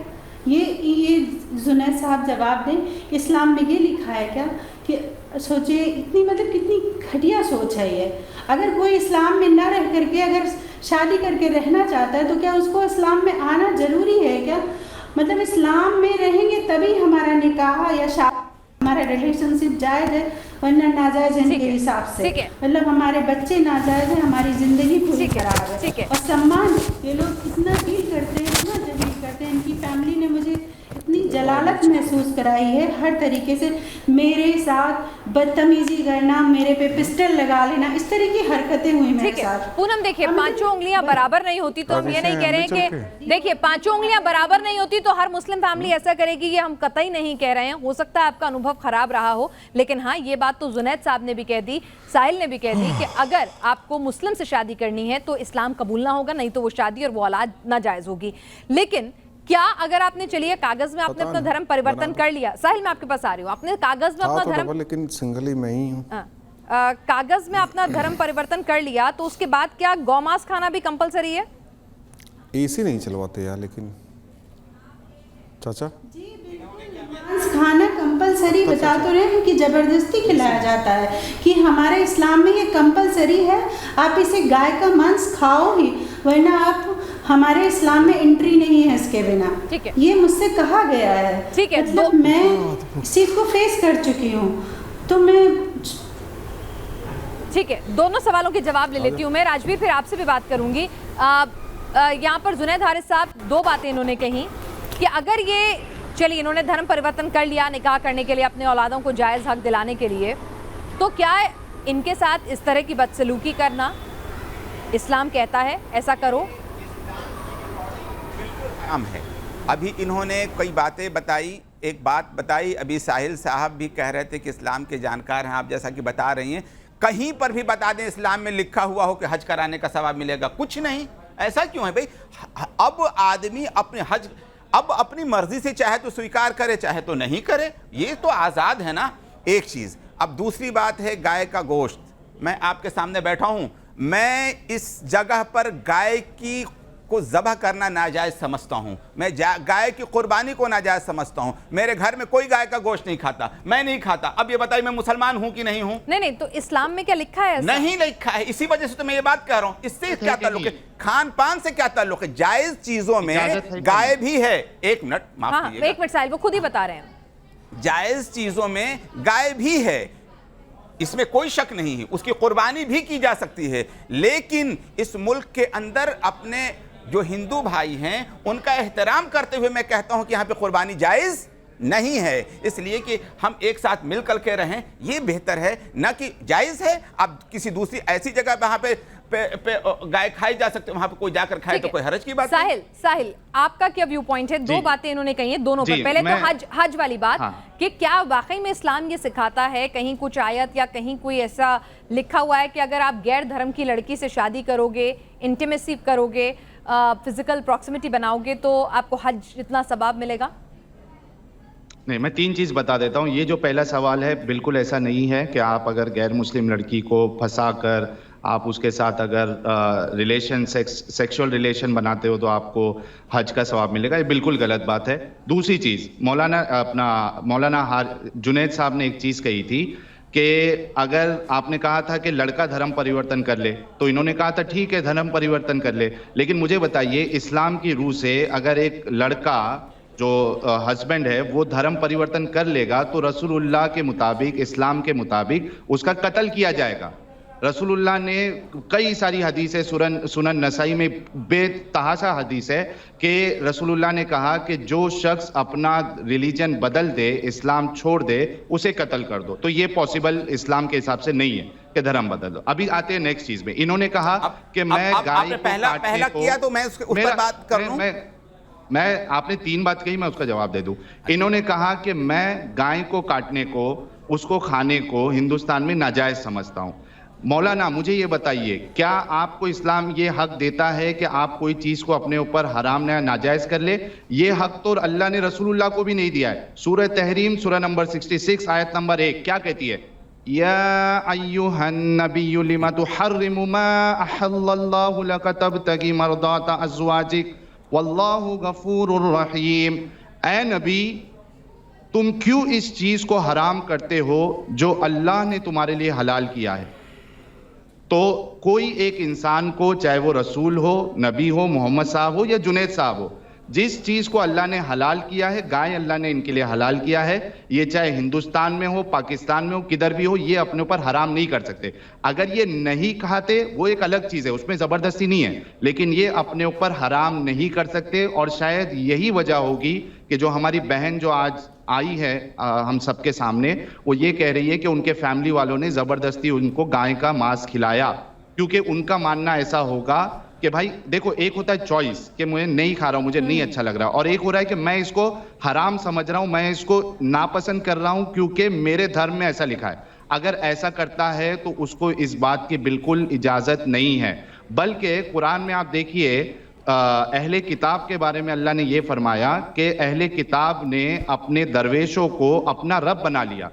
ये जुनैद साहब जवाब दें, इस्लाम में ये लिखा है क्या? कि सोचिए, इतनी मतलब कितनी घटिया सोच है ये। अगर कोई इस्लाम में ना रह करके अगर शादी करके रहना चाहता है तो क्या उसको इस्लाम में आना ज़रूरी है क्या? मतलब इस्लाम में रहेंगे तभी हमारा निकाह या शादी, हमारा रिलेशनशिप जायज़ है, वरना नाजायज़ है इनके हिसाब से। मतलब हमारे बच्चे नाजायज़ है, हमारी ज़िंदगी पूरी खराब है। और सम्मान ये लोग इतना डील करते हैं, इतना जलील करते हैं। इनकी फैमिली ने मुझे इतनी जलालत महसूस कराई है हर तरीके से। मेरे साथ बदतमीजी करना, मेरे पे पिस्टल लगा लेना, इस तरह की हरकतें हुई मेरे साथ। पूनम, देखिए, पांचों उंगलियां बराबर नहीं होती तो हम ये नहीं कह रहे हैं कि देखिए पांचों उंगलियां बराबर नहीं होती तो हर मुस्लिम फैमिली ऐसा करेगी, ये हम कतई नहीं कह रहे हैं। हो सकता है आपका अनुभव खराब रहा हो, लेकिन हाँ, ये बात तो जुनैद साहब ने भी कह दी, साहिल ने भी कह दी कि अगर आपको मुस्लिम से शादी करनी है तो इस्लाम कबूलना होगा, नहीं तो वो शादी और वो औलाद नाजायज होगी। लेकिन क्या अगर आपने, चलिए कागज में आपने अपना धर्म परिवर्तन कर लिया, साहिल मैं आपके पास आ रही हूँ, आपने कागज में अपना धर्म, लेकिन सिंगली मैं ही हूँ, कागज में अपना धर्म परिवर्तन कर लिया, तो उसके बाद क्या गौमांस खाना भी कंपलसरी है? एसी नहीं चलवाते यार, लेकिन चाचा खाना कंपलसरी बता तो रहे हैं कि जबरदस्ती खिलाया जाता है कि हमारे इस्लाम में ये कंपलसरी है, आप इसे गाय का मांस खाओ ही, वरना आप हमारे इस्लाम में एंट्री नहीं है इसके बिना। ठीक है, ये मुझसे कहा गया है। ठीक है, मतलब मैं इस चीज को फेस कर चुकी हूँ, तो मैं ठीक है, दोनों सवालों के जवाब ले लेती हूँ मैं। राजवीर, फिर आपसे भी बात करूंगी। यहाँ पर जुनैद हारिस साहब दो बातें इन्होंने कही कि अगर ये चलिए इन्होंने धर्म परिवर्तन कर लिया निकाह करने के लिए, अपने औलादों को जायज़ हक दिलाने के लिए, तो क्या इनके साथ इस तरह की बदसलूकी करना इस्लाम कहता है ऐसा करो? हम है अभी इन्होंने कई बातें बताई, एक बात बताई, अभी साहिल साहब भी कह रहे थे कि इस्लाम के जानकार हैं आप, जैसा कि बता रही हैं। कहीं पर भी बता दें इस्लाम में लिखा हुआ हो कि हज कराने का सवाब मिलेगा? कुछ नहीं। ऐसा क्यों है भाई? अब आदमी अपने हज अब अपनी मर्जी से चाहे तो स्वीकार करे, चाहे तो नहीं करे, ये तो आज़ाद है ना, एक चीज़। अब दूसरी बात है गाय का गोश्त। मैं आपके सामने बैठा हूँ, मैं इस जगह पर गाय की को ज़बह करना नाजायज़ समझता हूँ, मैं गाय की कुर्बानी को नाजायज़ समझता हूँ। मेरे घर में कोई गाय का गोश्त नहीं खाता, मैं नहीं खाता। अब ये बताइए मैं मुसलमान हूँ कि नहीं हूँ? नहीं, तो इस्लाम में क्या लिखा है ऐसा? नहीं लिखा है, इसी वजह से तो मैं ये बात कह रहा हूँ। इससे क्या ताल्लुक है? खान पान से क्या ताल्लुक है? जायज़ चीज़ों में गाय भी है। एक मिनट माफ कीजिएगा, एक मिनट साहिल, वो खुद ही बता रहे हैं। जायज़ चीज़ों में गाय भी है, इसमें कोई शक नहीं है, उसकी कुर्बानी भी की जा सकती है। लेकिन इस मुल्क के अंदर अपने जो हिंदू भाई हैं उनका एहतराम करते हुए मैं कहता हूं कि यहाँ पे कुर्बानी जायज़ नहीं है, इसलिए कि हम एक साथ मिलकर के रहें, ये बेहतर है ना कि जायज़ है। अब किसी दूसरी ऐसी जगह वहाँ पे गाय खाई जा सकते, वहाँ पे कोई जाकर खाए तो कोई हर्ज की बात नहीं। साहिल आपका क्या व्यू पॉइंट है? दो बातें इन्होंने कही है, दोनों पर। पहले तो हज वाली बात, कि क्या वाकई में इस्लाम ये सिखाता है, कहीं कुछ आयत या कहीं कोई ऐसा लिखा हुआ है कि अगर आप गैर धर्म की लड़की से शादी करोगे, इंटीमेसी करोगे, फिजिकल प्रॉक्सिमिटी बनाओगे, तो आपको हज जितना सवाब मिलेगा? नहीं, मैं तीन चीज बता देता हूँ। ये जो पहला सवाल है, बिल्कुल ऐसा नहीं है कि आप अगर गैर मुस्लिम लड़की को फंसा कर आप उसके साथ अगर सेक्सुअल रिलेशन बनाते हो तो आपको हज का सवाब मिलेगा, ये बिल्कुल गलत बात है। दूसरी चीज, मौलाना जुनैद साहब ने एक चीज कही थी कि अगर आपने कहा था कि लड़का धर्म परिवर्तन कर ले, तो इन्होंने कहा था ठीक है धर्म परिवर्तन कर ले, लेकिन मुझे बताइए इस्लाम की रूह से अगर एक लड़का जो हस्बैंड है वो धर्म परिवर्तन कर लेगा तो रसूलुल्लाह के मुताबिक, इस्लाम के मुताबिक उसका कत्ल किया जाएगा। रसूलुल्लाह ने कई सारी हदीस है, सुनन नसाई में बेतहाशा हदीस है कि रसूलुल्लाह ने कहा कि जो शख्स अपना रिलीजन बदल दे, इस्लाम छोड़ दे, उसे कत्ल कर दो। तो ये पॉसिबल इस्लाम के हिसाब से नहीं है कि धर्म बदल दो। अभी आते हैं नेक्स्ट चीज में। इन्होंने कहा कि मैं गाय को पहला किया तो मैं उस पर बात कर लूं। मैं आपने तीन बात कही, मैं उसका जवाब दे दूं। इन्होंने कहा कि मैं गाय को काटने को, उसको खाने को हिंदुस्तान में नाजायज समझता हूं। मौलाना मुझे ये बताइए, क्या आपको इस्लाम ये हक देता है कि आप कोई चीज को अपने ऊपर हराम या नाजायज कर ले? ये हक तो अल्लाह ने रसूलुल्लाह को भी नहीं दिया है। सूरह तहरीम सूरह नंबर 66 आयत नंबर 1 क्या कहती है? या अय्युहन नबिय्यु लिमा तुहर्रिमु मा अहल्लल्लाहु लक तबतगी मरदात अज़वाजिक वल्लाहु गफूरुर रहीम। ऐ नबी, तुम क्यों इस चीज को हराम करते हो जो अल्लाह ने तुम्हारे लिए हलाल किया है? तो कोई एक इंसान को, चाहे वो रसूल हो, नबी हो, मोहम्मद साहब हो या जुनैद साहब हो, जिस चीज को अल्लाह ने हलाल किया है, गाय अल्लाह ने इनके लिए हलाल किया है, ये चाहे हिंदुस्तान में हो, पाकिस्तान में हो, किधर भी हो, ये अपने ऊपर हराम नहीं कर सकते। अगर ये नहीं खाते वो एक अलग चीज है, उसमें जबरदस्ती नहीं है, लेकिन ये अपने ऊपर हराम नहीं कर सकते। और शायद यही वजह होगी कि जो हमारी बहन जो आज आई है हम सबके सामने, वो ये कह रही है कि उनके फैमिली वालों ने जबरदस्ती उनको गाय का मांस खिलाया, क्योंकि उनका मानना ऐसा होगा कि भाई देखो, एक होता है चॉइस कि मुझे नहीं खा रहा हूं, मुझे नहीं अच्छा लग रहा, और एक हो रहा है कि मैं इसको हराम समझ रहा हूं, मैं इसको नापसंद कर रहा हूं क्योंकि मेरे धर्म में ऐसा लिखा है। अगर ऐसा करता है तो उसको इस बात की बिल्कुल इजाजत नहीं है। बल्कि कुरान में आप देखिए, अहले किताब के बारे में अल्लाह ने यह फरमाया कि अहले किताब ने अपने दरवेशों को अपना रब बना लिया।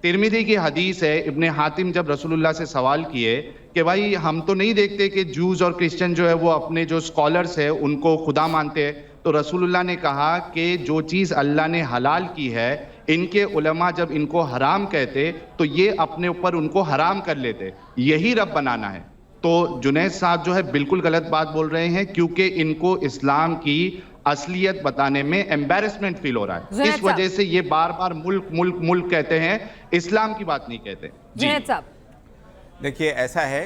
तिरमिदी की हदीस है, इब्ने हातिम जब रसूलुल्लाह से सवाल किए कि भाई हम तो नहीं देखते कि जूस और क्रिश्चियन जो है वो अपने जो स्कॉलर्स है उनको खुदा मानते हैं, तो रसूलुल्लाह ने कहा कि जो चीज़ अल्लाह ने हलाल की है, इनके उलमा जब इनको हराम कहते तो ये अपने ऊपर उनको हराम कर लेते, यही रब बनाना है। तो जुनैद साहब जो है बिल्कुल गलत बात बोल रहे हैं, क्योंकि इनको इस्लाम की असलियत बताने में एम्बैरेसमेंट फील हो रहा है। इस वजह से ये बार बार मुल्क मुल्क मुल्क कहते हैं, इस्लाम की बात नहीं कहते। जुनैद साहब देखिए, ऐसा है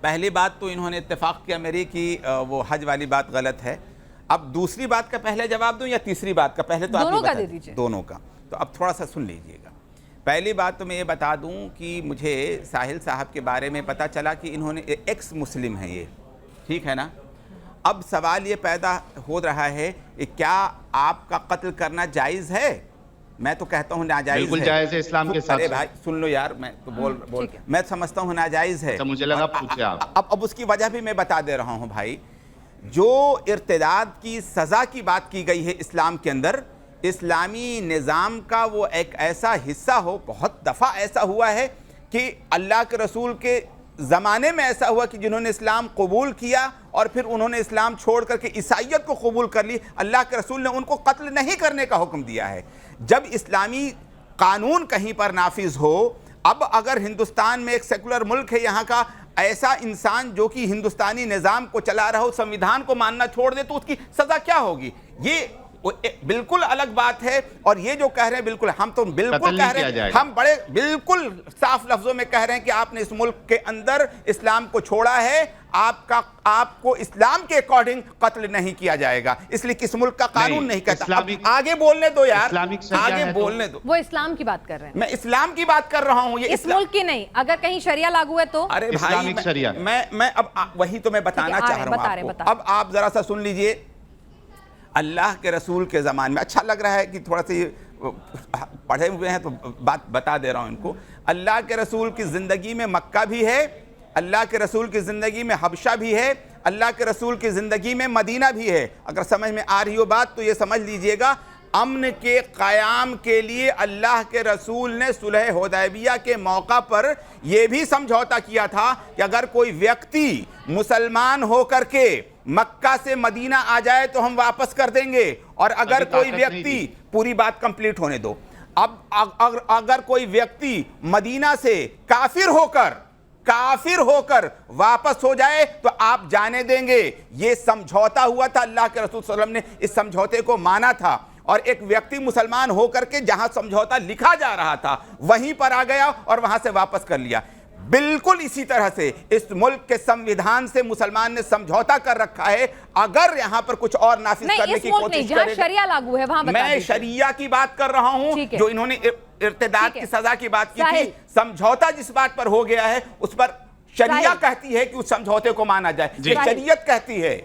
पहली बात तो इन्होंने इत्तेफाक किया मेरी कि वो हज वाली बात गलत है। अब दूसरी बात का पहले जवाब दूं या तीसरी बात का? पहले तो आप दोनों ये का बता दे दीजिए। दोनों का। तो अब थोड़ा सा सुन लीजिएगा। पहली बात तो मैं ये बता दूं कि मुझे साहिल साहब के बारे में पता चला कि इन्होंने एक्स मुस्लिम है ये, ठीक है ना। अब सवाल ये पैदा हो रहा है कि क्या आपका कत्ल करना जायज़ है? मैं तो कहता हूँ नाजायज़ है। बिल्कुल जायज़ है इस्लाम के साथ। अरे भाई सुन लो यार, मैं तो बोल मैं समझता हूँ नाजायज़ है। तो मुझे लगा पूछे आप। अब उसकी वजह भी मैं बता दे रहा हूँ भाई। जो इर्तिदाद की सज़ा की बात की गई है इस्लाम के अंदर, इस्लामी निज़ाम का वो एक ऐसा हिस्सा हो, बहुत दफ़ा ऐसा हुआ है कि अल्लाह के रसूल के ज़माने में ऐसा हुआ कि जिन्होंने इस्लाम कबूल किया और फिर उन्होंने इस्लाम छोड़ करके ईसाइयत को कबूल कर ली, अल्लाह के रसूल ने उनको कत्ल नहीं करने का हुक्म दिया है। जब इस्लामी कानून कहीं पर नाफिज हो, अब अगर हिंदुस्तान में एक सेकुलर मुल्क है, यहाँ का ऐसा इंसान जो कि हिंदुस्तानी निज़ाम को चला रहा हो, संविधान को मानना छोड़ दे, तो उसकी सज़ा क्या होगी? ये बिल्कुल अलग बात है। और ये जो कह रहे हैं, बिल्कुल हम तो बिल्कुल कह रहे हैं, हम बड़े बिल्कुल साफ लफ्जों में कह रहे हैं कि आपने इस मुल्क के अंदर इस्लाम को छोड़ा है, आपको इस्लाम के अकॉर्डिंग कत्ल नहीं किया जाएगा, इसलिए किस मुल्क का कानून नहीं कहता। आगे बोलने दो यार, आगे बोलने दो। वो इस्लाम की बात कर रहे हैं, मैं इस्लाम की बात कर रहा हूं, ये इस मुल्क की नहीं। अगर कहीं शरिया लागू है तो? अरे भाई मैं अब वही तो मैं बताना चाह रहा हूं आपको। अब आप जरा सा सुन लीजिए। अल्लाह के रसूल के ज़माने में, अच्छा लग रहा है कि थोड़ा सा ये पढ़े हुए हैं तो बात बता दे रहा हूँ इनको। अल्लाह के रसूल की ज़िंदगी में मक्का भी है, अल्लाह के रसूल की ज़िंदगी में हबशा भी है, अल्लाह के रसूल की ज़िंदगी में मदीना भी है। अगर समझ में आ रही हो बात तो ये समझ लीजिएगा। अमन के क़याम के लिए अल्लाह के रसूल ने सुलह हुदैबिया के मौका पर यह भी समझौता किया था कि अगर कोई व्यक्ति मुसलमान होकर के मक्का से मदीना आ जाए तो हम वापस कर देंगे, और अगर कोई व्यक्ति, पूरी बात कंप्लीट होने दो, अब अगर कोई व्यक्ति मदीना से काफिर होकर वापस हो जाए तो आप जाने देंगे। ये समझौता हुआ था, अल्लाह के रसूल सल्लल्लाहु अलैहि वसल्लम ने इस समझौते को माना था। और एक व्यक्ति मुसलमान होकर के जहां समझौता लिखा जा रहा था वहीं पर आ गया और वहां से वापस कर लिया। बिल्कुल इसी तरह से इस मुल्क के संविधान से मुसलमान ने समझौता कर रखा है। अगर यहाँ पर कुछ और नाफिज करने की कोशिश करें, शरिया लागू है वहां, मैं शरिया की बात कर रहा हूँ, जो इन्होंने इर्तिदाद की सजा की बात की थी। समझौता जिस बात पर हो गया है उस पर शरिया कहती है कि उस समझौते को माना जाए, शरीयत कहती है।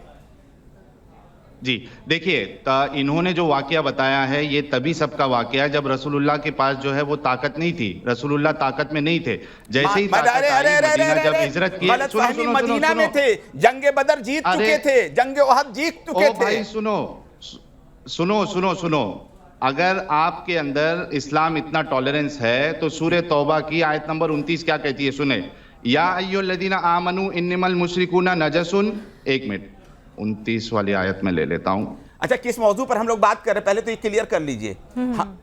जी देखिए, इन्होंने जो वाकया बताया है ये तभी सबका वाकया है जब रसूलुल्लाह के पास जो है वो ताकत नहीं थी। रसूलुल्लाह ताकत में नहीं थे। जैसे ही ताकत आई, मदीना जब हिजरत की, मदीना में थे, जंगे बदर जीत चुके थे, जंगे उहद जीत चुके थे। भाई सुनो, अगर आपके अंदर इस्लाम इतना टॉलरेंस है तो सूरह तौबा की आयत नंबर 29 क्या कहती है? सुने, या अय्युहल्लज़ीना आमनू इन्नमल मुशरिकूना नजसुन। 1 मिनट 29 वाली आयत में ले लेता हूं। अच्छा, किस मौजू पर हम लोग बात कर रहे हैं पहले तो ये क्लियर कर लीजिए।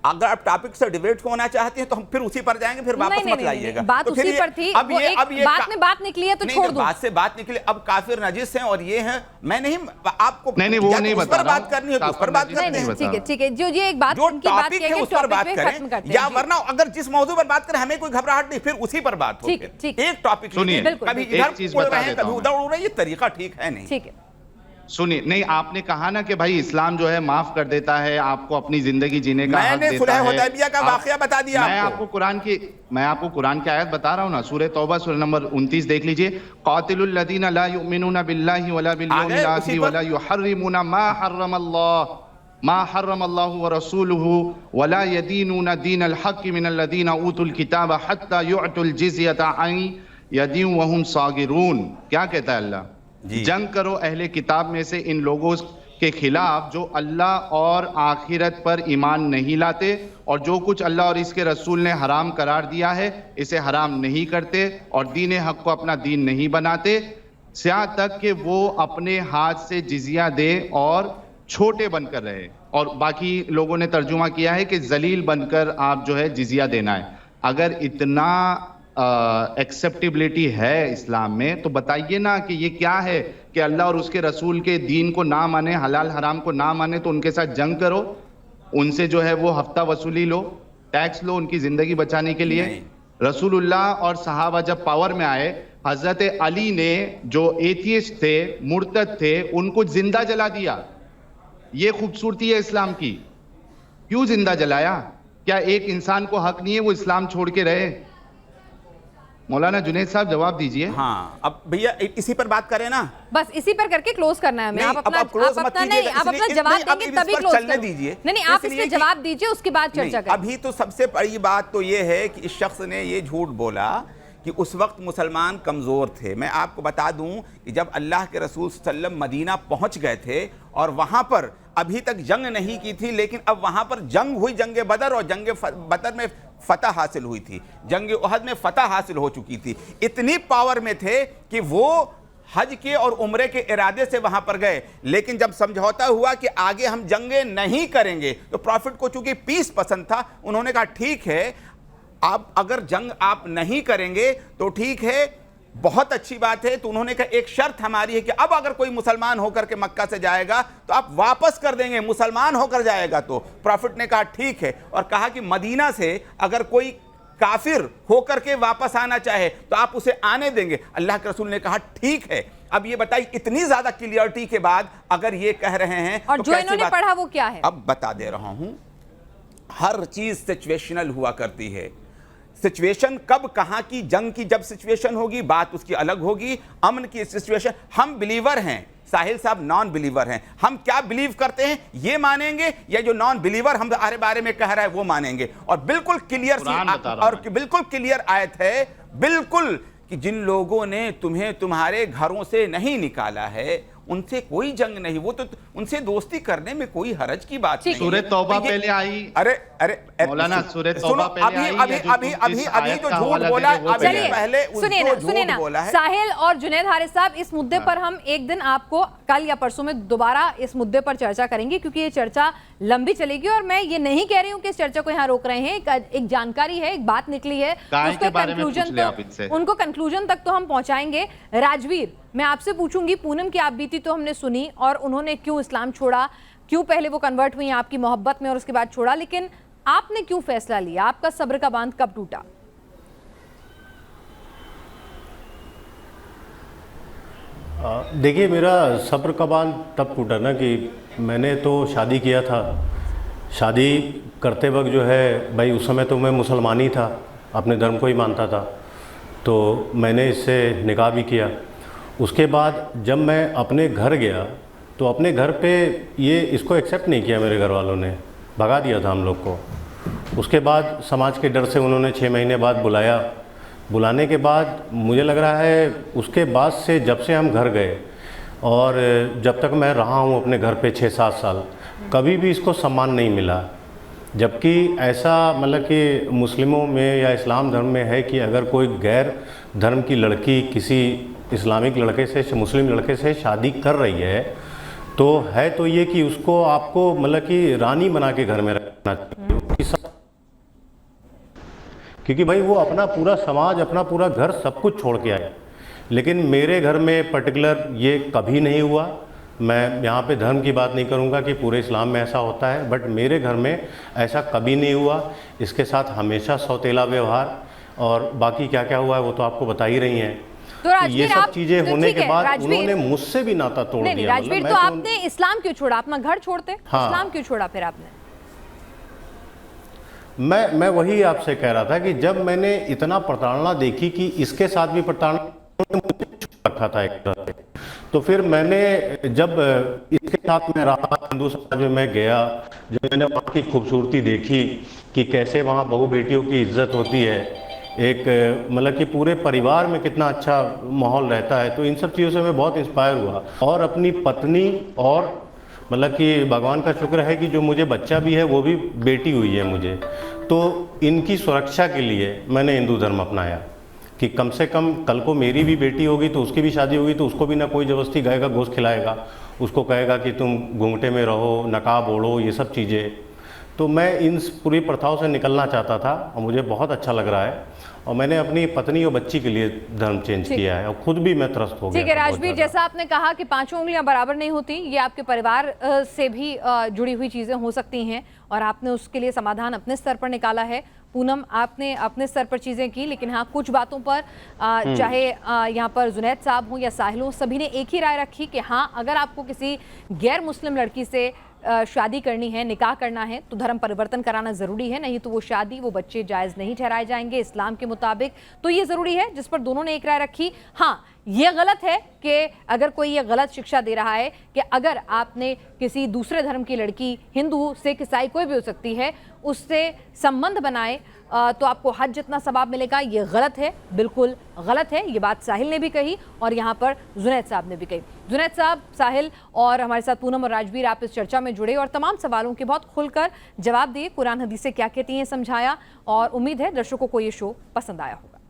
अगर आप टॉपिक से डिबेट होना चाहते हैं तो हम फिर उसी पर जाएंगे, फिर वापस मत लाइएगा। बात तो उसी पर थी, अब ये बात में बात निकली है तो छोड़ दो। बात से बात निकली, अब काफिर नजिस हैं और ये हैं। मैं नहीं आपको नहीं वो नहीं बता रहा, बात करनी है तो उस पर बात करते हैं। ठीक है, जो ये एक बात जो टॉपिक है उस पर बात करें, या वरना अगर जिस मौजू पर बात करें हमें कोई घबराहट नहीं, फिर उसी पर बात हो। एक टॉपिक सुनिए, कभी इधर उड़ रहे हैं कभी उधर उड़ रहे हैं, ये तरीका ठीक है नहीं। ठीक है, सुनिए, नहीं आपने कहा ना कि भाई इस्लाम जो है माफ कर देता है, आपको अपनी जिंदगी जीने का हक देता है। मैंने सुलह हुदैबिया का वाकया बता दिया। मैं आपको कुरान की आयत बता रहा हूं ना, सूरह तौबा सूरह नंबर 29 देख लीजिए। कातिलुल लदीना ला युमिनूना बिल्लाहि वला बिल यौमिल आखिर वला युहर्रिमूना मा हर्रमल्लाहु व रसूलुहु वला यदीनूना दीनल हक़्क़ि मिनल लदीना ऊतुल किताब हत्ता युअतुल जिज़यता अन यदीन वहुम सागिरून। क्या कहता है अल्लाह? जंग करो अहले किताब में से इन लोगों के खिलाफ जो अल्लाह और आखिरत पर ईमान नहीं लाते और जो कुछ अल्लाह और इसके रसूल ने हराम करार दिया है इसे हराम नहीं करते और दीन हक को अपना दीन नहीं बनाते, यहाँ तक कि वो अपने हाथ से जिजिया दे और छोटे बनकर रहे। और बाकी लोगों ने तर्जुमा किया है कि जलील बनकर आप जो है जिजिया देना है। अगर इतना एक्सेप्टेबिलिटी है इस्लाम में तो बताइए ना कि ये क्या है कि अल्लाह और उसके रसूल के दीन को ना माने, हलाल हराम को ना माने तो उनके साथ जंग करो, उनसे जो है वो हफ्ता वसूली लो, टैक्स लो उनकी जिंदगी बचाने के लिए। रसूलुल्लाह और सहाबा जब पावर में आए हजरत अली ने जो एथियस्ट थे, मुर्तद थे, उनको जिंदा जला दिया। ये खूबसूरती है इस्लाम की। क्यों जिंदा जलाया? क्या एक इंसान को हक नहीं है वो इस्लाम छोड़ के रहे? मौलाना जुनैद साहब जवाब दीजिए। हाँ, अब भैया इसी पर बात करें ना। बस इसी पर करके क्लोज करना है हमें। आप अपना जवाब देंगे तभी क्लोज चलने दीजिए। नहीं, आप इसमें जवाब दीजिए, उसके बाद चर्चा करें। अभी तो सबसे बड़ी बात तो ये है कि इस शख्स ने ये झूठ बोला कि उस वक्त मुसलमान कमज़ोर थे। मैं आपको बता दूं कि जब अल्लाह के रसूल सल्लल्लाहु अलैहि वसल्लम मदीना पहुंच गए थे और वहां पर अभी तक जंग नहीं की थी, लेकिन अब वहां पर जंग हुई, जंग बदर, और जंग बदर में फतह हासिल हुई थी, जंग उहद में फतह हासिल हो चुकी थी। इतनी पावर में थे कि वो हज के और उम्रे के इरादे से वहां पर गए, लेकिन जब समझौता हुआ कि आगे हम जंगे नहीं करेंगे तो प्रॉफिट को चूंकि पीस पसंद था, उन्होंने कहा ठीक है, आप अगर जंग आप नहीं करेंगे तो ठीक है, बहुत अच्छी बात है। तो उन्होंने कहा एक शर्त हमारी है कि अब अगर कोई मुसलमान होकर के मक्का से जाएगा तो आप वापस कर देंगे, मुसलमान होकर जाएगा तो। प्रॉफिट ने कहा ठीक है, और कहा कि मदीना से अगर कोई काफिर होकर के वापस आना चाहे तो आप उसे आने देंगे। अल्लाह के रसूल ने कहा ठीक है। अब ये बताइए, इतनी ज्यादा क्लियरिटी के बाद अगर ये कह रहे हैं और तो जो इन्होंने पढ़ा वो क्या है? अब बता दे रहा हूं। हर चीज सिचुएशनल हुआ करती है। सिचुएशन कब कहां की, जंग की जब सिचुएशन होगी बात उसकी अलग होगी, अमन की सिचुएशन। हम बिलीवर हैं, साहिल साहब नॉन बिलीवर हैं। हम क्या बिलीव करते हैं ये मानेंगे, या जो नॉन बिलीवर हमारे बारे में कह रहा है वो मानेंगे? और बिल्कुल क्लियर आयत है, बिल्कुल, कि जिन लोगों ने तुम्हें तुम्हारे घरों से नहीं निकाला है उनसे कोई जंग नहीं, वो तो उनसे दोस्ती करने में कोई हरज की बात नहीं। सूरह तौबा पहले आई। अरे मौलाना, सूरह तौबा पहले आई। अभी जो झूठ बोला, अभी पहले सुनिए ना बोला है। साहिल और जुनैद हारिस साहब, इस मुद्दे पर हम एक दिन आपको कल या परसों में दोबारा इस मुद्दे पर चर्चा करेंगे, क्योंकि ये चर्चा लंबी चलेगी। और मैं ये नहीं कह रही हूँ कि इस चर्चा को यहाँ रोक रहे हैं, एक जानकारी है, एक बात निकली है, उनको कंक्लूजन तक तो हम पहुंचाएंगे। राजवीर, मैं आपसे पूछूंगी, पूनम की आप बीती तो हमने सुनी, और उन्होंने क्यों इस्लाम छोड़ा, क्यों पहले वो कन्वर्ट हुई आपकी मोहब्बत में और उसके बाद छोड़ा, लेकिन आपने क्यों फैसला लिया? आपका सब्र का बांध कब टूटा? देखिए, मेरा सब्र का बांध तब टूटा ना कि मैंने तो शादी किया था। शादी करते वक्त जो है भाई, उस समय तो मैं मुसलमान ही था, अपने धर्म को ही मानता था, तो मैंने इससे निकाह भी किया। उसके बाद जब मैं अपने घर गया तो अपने घर पे ये इसको एक्सेप्ट नहीं किया, मेरे घर वालों ने भगा दिया था हम लोग को। उसके बाद समाज के डर से उन्होंने 6 महीने बाद बुलाया। बुलाने के बाद मुझे लग रहा है उसके बाद से, जब से हम घर गए और जब तक मैं रहा हूँ अपने घर पे 6-7 साल, कभी भी इसको सम्मान नहीं मिला। जबकि ऐसा मतलब कि मुस्लिमों में या इस्लाम धर्म में है कि अगर कोई गैर धर्म की लड़की किसी इस्लामिक लड़के से, मुस्लिम लड़के से शादी कर रही है तो है तो ये कि उसको आपको मतलब कि रानी बना के घर में रखना चाहिए, क्योंकि भाई वो अपना पूरा समाज, अपना पूरा घर सब कुछ छोड़ के आया। लेकिन मेरे घर में पर्टिकुलर ये कभी नहीं हुआ। मैं यहाँ पे धर्म की बात नहीं करूँगा कि पूरे इस्लाम में ऐसा होता है, बट मेरे घर में ऐसा कभी नहीं हुआ। इसके साथ हमेशा सौतेला व्यवहार, और बाकी क्या क्या हुआ है वो तो आपको बता ही रही हैं। तो ये सब चीजें होने के बाद उन्होंने मुझसे भी नाता तोड़ दिया। राजवीर, तो आपने इस्लाम क्यों छोड़ा? अपना घर छोड़ते? हाँ। इस्लाम क्यों छोड़ा फिर आपने? मैं वही आपसे कह रहा था कि जब मैंने इतना प्रताड़ना देखी कि इसके साथ भी प्रताड़ना रखा था एक तरह से, तो फिर मैंने जब इसके साथ में रहा, हिंदू समाज में मैं गया, जब मैंने वहाँ की खूबसूरती देखी कि कैसे वहाँ बहू बेटियों की इज्जत होती है, एक मतलब कि पूरे परिवार में कितना अच्छा माहौल रहता है, तो इन सब चीज़ों से मैं बहुत इंस्पायर हुआ। और अपनी पत्नी, और मतलब कि भगवान का शुक्र है कि जो मुझे बच्चा भी है वो भी बेटी हुई है मुझे, तो इनकी सुरक्षा के लिए मैंने हिंदू धर्म अपनाया कि कम से कम कल को मेरी भी बेटी होगी तो उसकी भी शादी होगी तो उसको भी ना कोई ज़बरदस्ती गाय का गोश्त खिलाएगा, उसको कहेगा कि तुम घूंघटे में रहो, नकाब ओढ़ो, ये सब चीज़ें। तो मैं इन पूरी प्रथाओं से निकलना चाहता था और मुझे बहुत अच्छा लग रहा है, और मैंने अपनी पत्नी और बच्ची के लिए धर्म चेंज किया है, और खुद भी मैं त्रस्त हो गया। ठीक है राजवीर, जैसा आपने कहा कि पांचों उंगलियां बराबर नहीं होती, ये आपके परिवार से भी जुड़ी हुई चीजें हो सकती हैं और आपने उसके लिए समाधान अपने स्तर पर निकाला है। पूनम, आपने अपने स्तर पर चीजें की, लेकिन हाँ कुछ बातों पर चाहे यहाँ पर जुनैद साहब हो या साहिल हो, सभी ने एक ही राय रखी कि हाँ अगर आपको किसी गैर मुस्लिम लड़की से शादी करनी है, निकाह करना है, तो धर्म परिवर्तन कराना ज़रूरी है, नहीं तो वो शादी, वो बच्चे जायज़ नहीं ठहराए जाएंगे इस्लाम के मुताबिक। तो ये ज़रूरी है, जिस पर दोनों ने एक राय रखी। हाँ, ये गलत है कि अगर कोई ये गलत शिक्षा दे रहा है कि अगर आपने किसी दूसरे धर्म की लड़की, हिंदू, सिख, ईसाई कोई भी हो सकती है, उससे संबंध बनाए तो आपको हज जितना सवाब मिलेगा, ये गलत है, बिल्कुल गलत है। ये बात साहिल ने भी कही और यहाँ पर जुनैद साहब ने भी कही। जुनैद साहब, साहिल और हमारे साथ पूनम और राजवीर, आप इस चर्चा में जुड़े और तमाम सवालों के बहुत खुलकर जवाब दिए, कुरान हदीस से क्या कहती हैं समझाया, और उम्मीद है दर्शकों को ये शो पसंद आया होगा।